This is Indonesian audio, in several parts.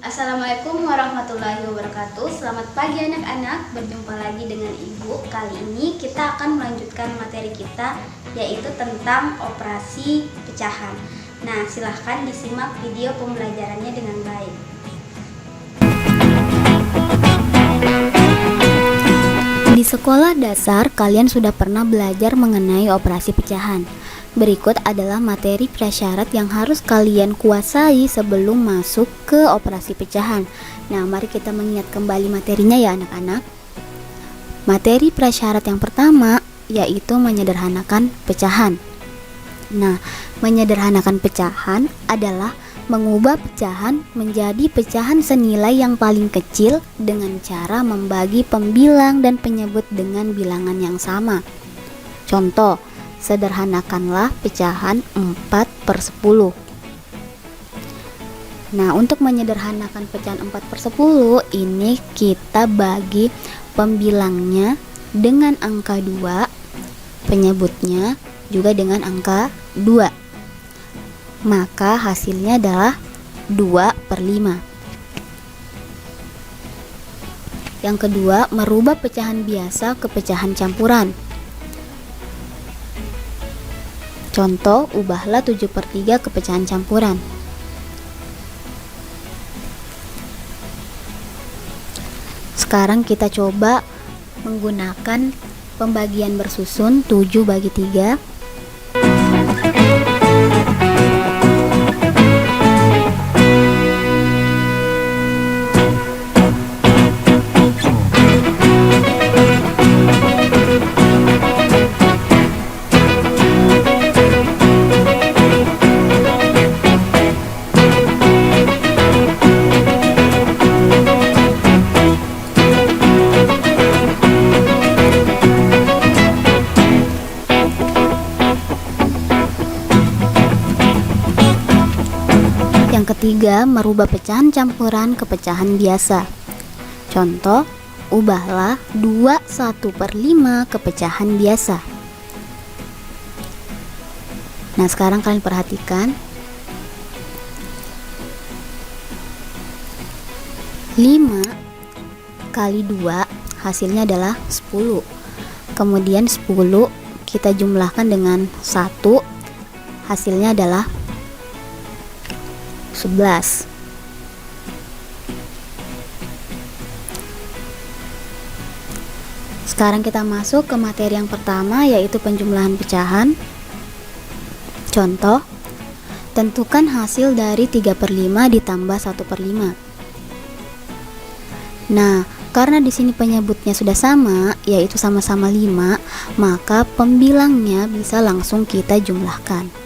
Assalamualaikum warahmatullahi wabarakatuh. Selamat pagi anak-anak, berjumpa lagi dengan Ibu. Kali ini kita akan melanjutkan materi kita, yaitu tentang operasi pecahan. Nah, silahkan disimak video pembelajarannya dengan baik. Di sekolah dasar, kalian sudah pernah belajar mengenai operasi pecahan. Berikut adalah materi prasyarat yang harus kalian kuasai sebelum masuk ke operasi pecahan. Nah, mari kita mengingat kembali materinya ya anak-anak. Materi prasyarat yang pertama yaitu menyederhanakan pecahan. Nah, menyederhanakan pecahan adalah mengubah pecahan menjadi pecahan senilai yang paling kecil dengan cara membagi pembilang dan penyebut dengan bilangan yang sama. Contoh, sederhanakanlah pecahan 4/10. Nah, untuk menyederhanakan pecahan 4/10 ini kita bagi pembilangnya dengan angka 2, penyebutnya juga dengan angka 2. Maka hasilnya adalah 2/5. Yang kedua, merubah pecahan biasa ke pecahan campuran. Contoh, ubahlah 7/3 ke pecahan campuran. Sekarang kita coba menggunakan pembagian bersusun 7/3. Yang ketiga, merubah pecahan campuran ke pecahan biasa. Contoh, ubahlah 2/1/5 ke pecahan biasa. Nah, sekarang kalian perhatikan. 5 kali 2 hasilnya adalah 10. Kemudian 10 kita jumlahkan dengan 1, hasilnya adalah 11. Sekarang kita masuk ke materi yang pertama, yaitu penjumlahan pecahan. Contoh, tentukan hasil dari 3/5 ditambah 1/5. Nah, karena di sini penyebutnya sudah sama, yaitu sama-sama 5, maka pembilangnya bisa langsung kita jumlahkan.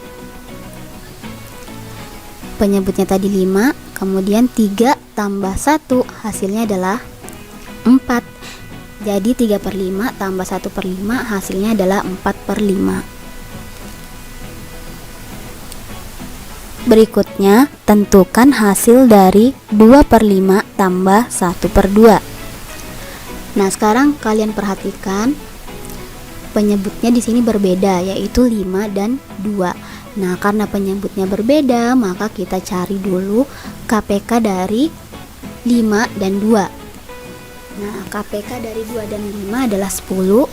Penyebutnya tadi 5, kemudian 3 tambah 1 hasilnya adalah 4. Jadi 3/5 tambah 1/5 hasilnya adalah 4/5. Berikutnya, tentukan hasil dari 2/5 tambah 1/2. Nah, sekarang kalian perhatikan penyebutnya di sini berbeda, yaitu 5 dan 2. Nah, karena penyebutnya berbeda, maka kita cari dulu KPK dari 5 dan 2. Nah, KPK dari 2 dan 5 adalah 10.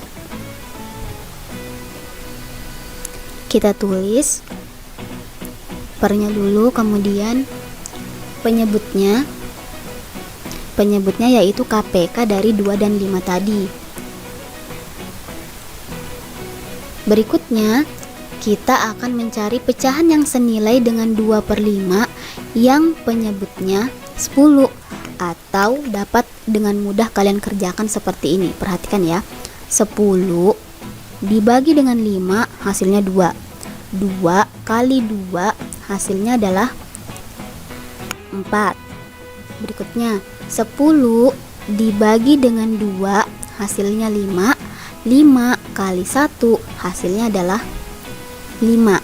Kita tulis pernya dulu, kemudian penyebutnya yaitu KPK dari 2 dan 5 tadi. Berikutnya, kita akan mencari pecahan yang senilai dengan 2/5 yang penyebutnya 10, atau dapat dengan mudah kalian kerjakan seperti ini. Perhatikan ya, 10 dibagi dengan 5 hasilnya 2. 2 kali 2 hasilnya adalah 4. Berikutnya, 10 dibagi dengan 2 hasilnya 5. 5 kali 1 hasilnya adalah 5.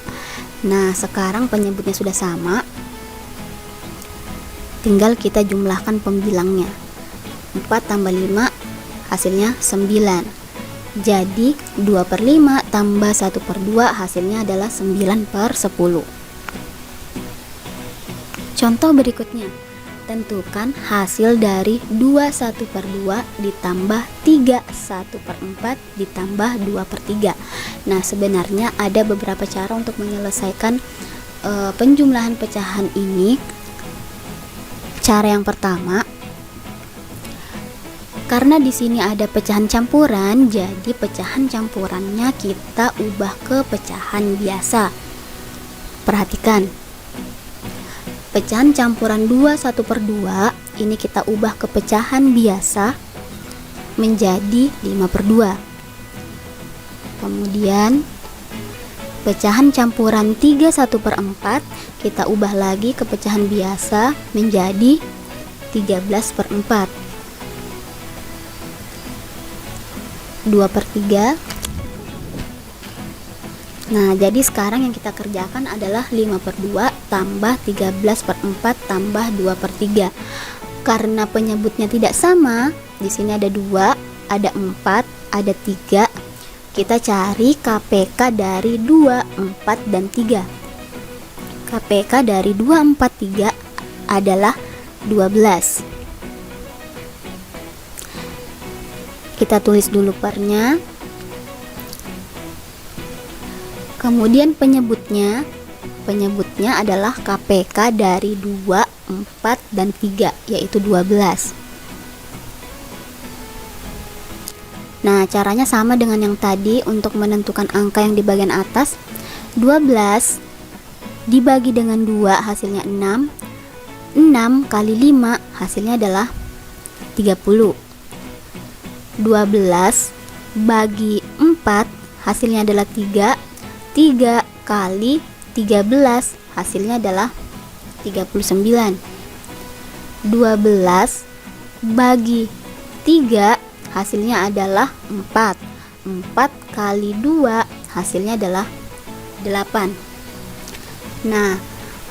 Nah, sekarang penyebutnya sudah sama, tinggal kita jumlahkan pembilangnya. 4 tambah 5 hasilnya 9. Jadi 2/5 tambah 1/2 hasilnya adalah 9/10. Contoh berikutnya, Tentukan hasil dari 2/1/2 ditambah 3/1/4 ditambah 2/3. Nah, sebenarnya ada beberapa cara untuk menyelesaikan penjumlahan pecahan ini. Cara yang pertama, karena di sini ada pecahan campuran, jadi pecahan campurannya kita ubah ke pecahan biasa. Perhatikan, pecahan campuran 2/1/2 ini kita ubah ke pecahan biasa menjadi 5/2. Kemudian pecahan campuran 3/1/4 kita ubah lagi ke pecahan biasa menjadi 13/4. 2/3. Nah, jadi sekarang yang kita kerjakan adalah 5/2 tambah 13/4 tambah 2/3. Karena penyebutnya tidak sama, di sini ada 2, ada 4, ada 3. Kita cari KPK dari 2, 4, dan 3. KPK dari 2, 4, 3 adalah 12. Kita tulis dulu pernya. Kemudian penyebutnya adalah KPK dari 2, 4, dan 3, yaitu 12. Nah, caranya sama dengan yang tadi untuk menentukan angka yang di bagian atas. 12 dibagi dengan 2 hasilnya 6. 6 kali 5 hasilnya adalah 30. 12 bagi 4 hasilnya adalah 3. 3 kali 13 hasilnya adalah 39. 12 bagi 3 hasilnya adalah 4. 4 kali 2 hasilnya adalah 8. Nah,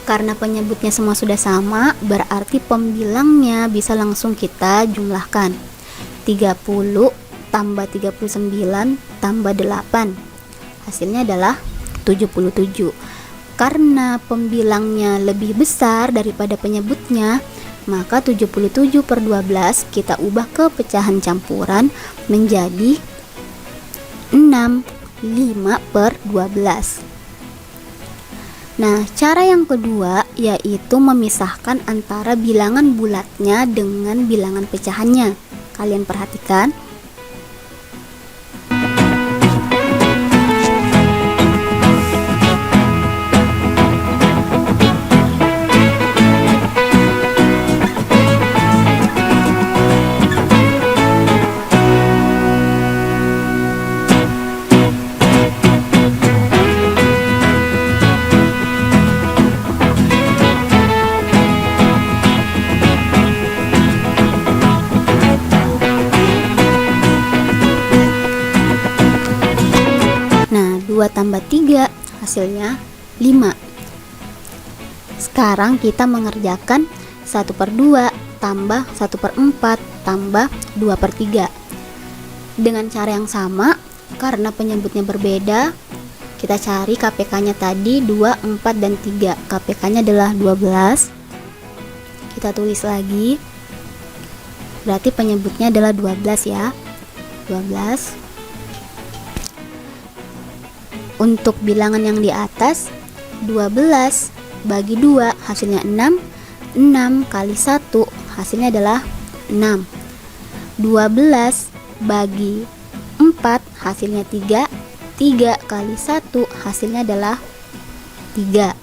karena penyebutnya semua sudah sama, berarti pembilangnya bisa langsung kita jumlahkan. 30 tambah 39 tambah 8 hasilnya adalah 77. Karena pembilangnya lebih besar daripada penyebutnya, maka 77/12 kita ubah ke pecahan campuran menjadi 6. 5/12. Nah, cara yang kedua yaitu memisahkan antara bilangan bulatnya dengan bilangan pecahannya. Kalian perhatikan. Nah, 2 tambah 3 hasilnya 5. Sekarang kita mengerjakan 1/2 tambah 1/4 tambah 2/3 dengan cara yang sama. Karena penyebutnya berbeda, kita cari KPK-nya tadi 2, 4, dan 3. KPK-nya adalah 12. Kita tulis lagi, berarti penyebutnya adalah 12 ya. 12. Untuk bilangan yang di atas, 12 bagi 2 hasilnya 6. 6 kali 1 hasilnya adalah 6. 12 bagi 4 hasilnya 3. 3 kali 1 hasilnya adalah 3.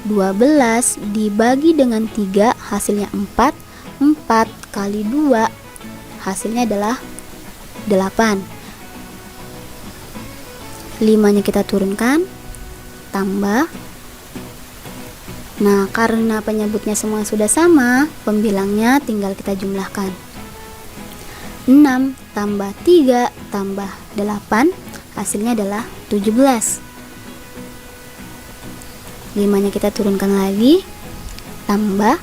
12 dibagi dengan 3 hasilnya 4. 4 kali 2 hasilnya adalah 8. 5-nya kita turunkan, tambah. Nah, karena penyebutnya semua sudah sama, pembilangnya tinggal kita jumlahkan. 6 tambah 3 tambah 8 hasilnya adalah 17. 5-nya kita turunkan lagi, tambah.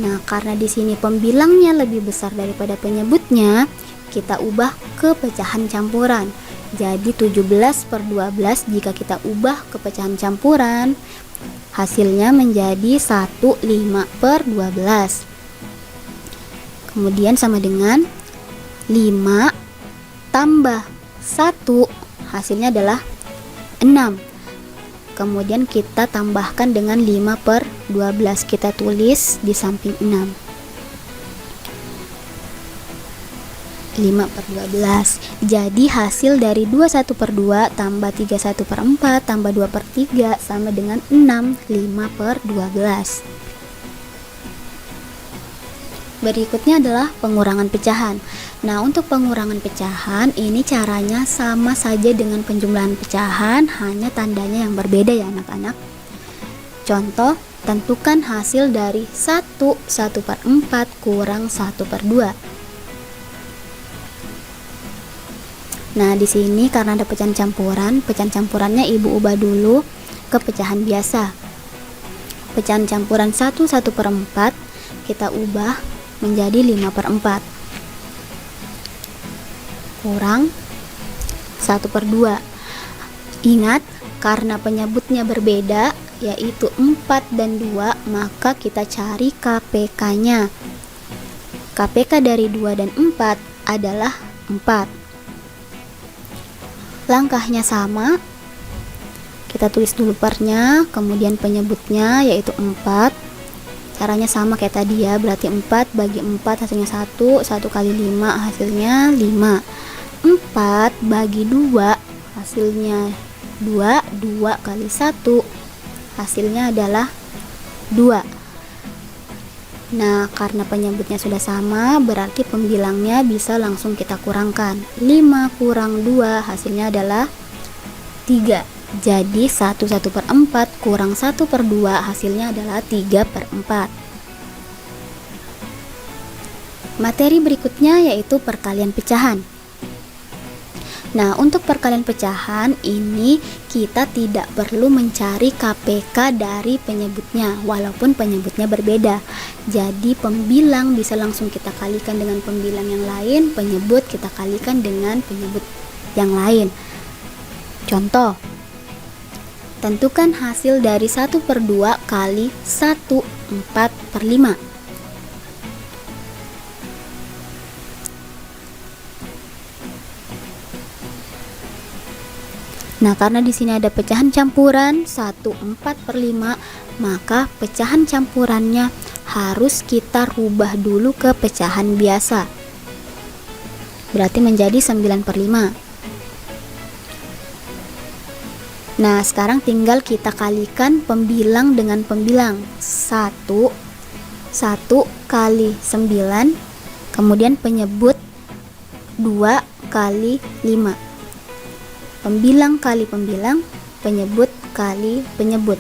Nah, karena di sini pembilangnya lebih besar daripada penyebutnya, kita ubah ke pecahan campuran. Jadi 17/12 jika kita ubah ke pecahan campuran, hasilnya menjadi 15/12. Kemudian sama dengan 5 tambah 1, hasilnya adalah 6. Kemudian kita tambahkan dengan 5/12, kita tulis di samping 6. 5/12. Jadi hasil dari 21/2 tambah 31/4 tambah 2/3 sama dengan 6, 5/12. Berikutnya adalah pengurangan pecahan. Nah, untuk pengurangan pecahan ini caranya sama saja dengan penjumlahan pecahan, hanya tandanya yang berbeda ya anak-anak. Contoh, tentukan hasil dari 1/4 kurang 1/2. Nah, di sini karena ada pecahan campurannya Ibu ubah dulu ke pecahan biasa. Pecahan campuran 1/4 kita ubah menjadi 5/4 kurang 1/2. Ingat, karena penyebutnya berbeda yaitu 4 dan 2, maka kita cari KPK-nya. KPK dari 2 dan 4 adalah 4. Langkahnya sama, kita tulis dulu pernya, kemudian penyebutnya yaitu 4. Caranya sama kayak tadi ya, berarti 4 bagi 4 hasilnya 1, 1 kali 5 hasilnya 5. 4 bagi 2 hasilnya 2, 2 kali 1 hasilnya adalah 2. Nah, karena penyebutnya sudah sama, berarti pembilangnya bisa langsung kita kurangkan. 5 kurang 2 hasilnya adalah 3. Jadi 1/4 kurang 1/2 hasilnya adalah 3/4. Materi berikutnya yaitu perkalian pecahan. Nah, untuk perkalian pecahan ini kita tidak perlu mencari KPK dari penyebutnya, walaupun penyebutnya berbeda. Jadi pembilang bisa langsung kita kalikan dengan pembilang yang lain, penyebut kita kalikan dengan penyebut yang lain. Contoh, tentukan hasil dari 1/2 kali 1/4/5. Nah, karena di sini ada pecahan campuran 1/4/5, maka pecahan campurannya harus kita rubah dulu ke pecahan biasa. Berarti menjadi 9/5. Nah, sekarang tinggal kita kalikan pembilang dengan pembilang. 1 kali 9, kemudian penyebut 2 kali 5. Pembilang kali pembilang, penyebut kali penyebut.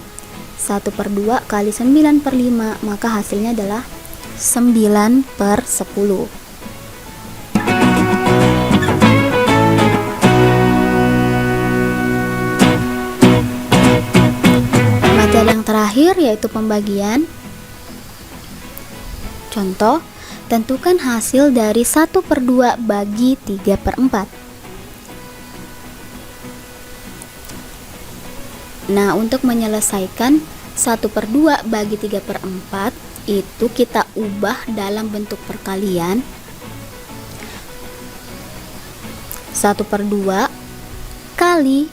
1/2 kali 9/5, maka hasilnya adalah 9/10. Materi yang terakhir yaitu pembagian. Contoh, tentukan hasil dari 1/2 bagi 3/4. Nah, untuk menyelesaikan 1/2 bagi 3/4 itu kita ubah dalam bentuk perkalian. 1/2 kali.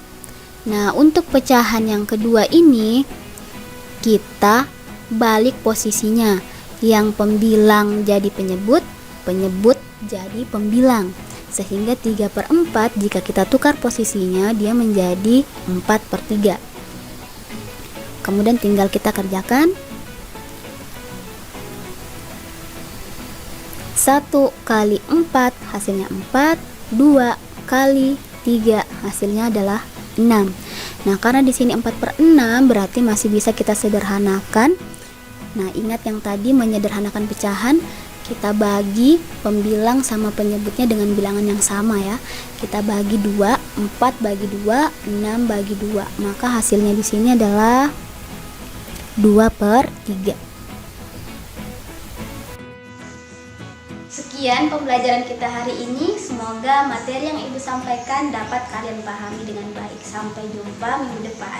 Nah, untuk pecahan yang kedua ini kita balik posisinya. Yang pembilang jadi penyebut, penyebut jadi pembilang. Sehingga 3/4 jika kita tukar posisinya dia menjadi 4/3. Kemudian tinggal kita kerjakan. 1 kali 4 hasilnya 4, 2 kali 3 hasilnya adalah 6. Nah, karena di sini 4/6 berarti masih bisa kita sederhanakan. Nah, ingat yang tadi menyederhanakan pecahan, kita bagi pembilang sama penyebutnya dengan bilangan yang sama ya. Kita bagi 2, 4 bagi 2, 6 bagi 2. Maka hasilnya di sini adalah 2/3. Sekian pembelajaran kita hari ini. Semoga materi yang Ibu sampaikan dapat kalian pahami dengan baik. Sampai jumpa minggu depan.